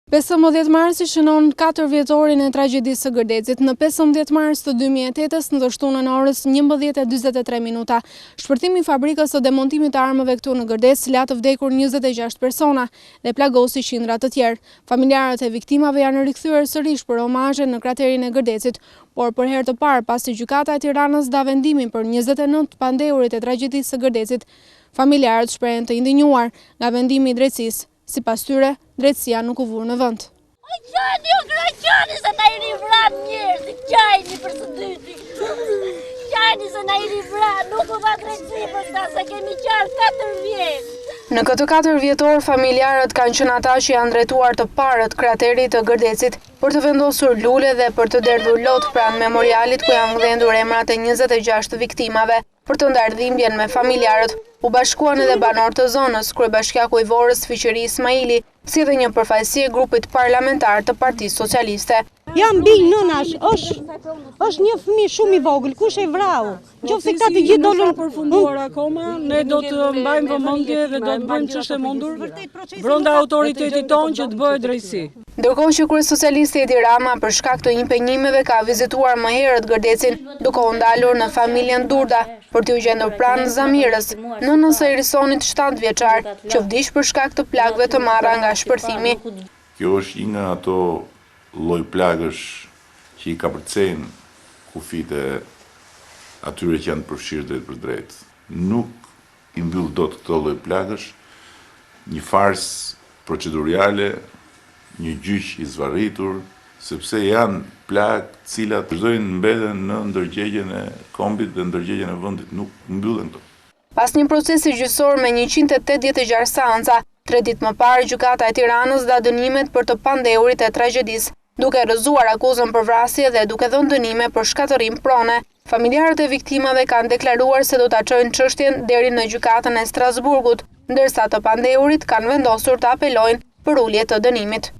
15 marsi shënon 4 vjetorin e tragjedisë së Gërdecit. Në 15 mars të 2008 në të shtunën orës 11:43. Shpërthimi i fabrikës së demontimit të armëve këtu në Gërdec la të vdekur 26 persona dhe plagosi qindra të tjerë. Familjarët e viktimave janë rikthyer sërish për omazhe në kraterin e Gërdecit, por për herë të parë pasi gjykata e Tiranës dha vendimin për 29 pandeurit e tragjedisë së Gërdecit, familjarët shprehen të indignuar nga vendimi i drejtësisë. Sipas tyre, drejtësia nuk u vur në vend. Qani se na i rivran njerëzit, qani për së dyti. Qani se na i rivran, nuk u dha drejtësi për ta se kemi qarë 4 vjetë. Në këtë 4 vjetor, familjarët kanë qenë ata që janë drejtuar të parët kraterit të Gërdecit për të vendosur lule dhe për të derdhur lot pranë memorialit ku janë ngdhendur emrat e 26 viktimave. Për të ndarë dhimbjen me familjarët, u bashkuan edhe banorë të zonës, kryebashkiaku i Vorrës Fiqeri Ismaili, si dhe një përfaqësi e grupit parlamentar të Partisë Socialiste. Jam bi nënash, është një fëmijë shumë i vogël, kush e vrau? Nëse këta të gjithë dolën përfunduar akoma, ne do të mbajmë vëmendje dhe do të bëjmë çështje mundur brenda autoritetit tonë që të bëhet drejtësi. Ndërkohë që kryesocialisti Edi Rama për shkak të impenjimeve ka vizituar më herët Gërdecin, duke u ndalur në familjen Durda për t'u gjendur pranë Zamirës, nënës së Erisonit 7 vjeçar, që vdiq për shkak të plagëve të marra nga shpërthimi. Kjo është një nga ato lloj plagësh që i kapërcejnë kufit e atyre që janë përfshirë drejt për drejt. Nuk i mbyll dot këto lloj plagësh një farsë procedurale, një gjyq i zvarritur, sepse janë plagë të cilat vazhdojnë mbeten në ndërgjegjen e kombit dhe ndërgjegjen e vendit, nuk mbyllen këto. Pas një procesi gjyqësor me 186 seanca, 3 ditë më parë gjykata e Tiranës dha dënimet për të pandeurit e tragjedisë, duke rrëzuar akuzën për vrasje dhe duke dhënë dënime për shkatërim prone. Familjarët e viktimave kanë deklaruar se do ta çojnë çështjen deri në gjykatën e Strasburgut, ndërsa të pandeurit kanë vendosur të apelojnë për ulje të dënimit.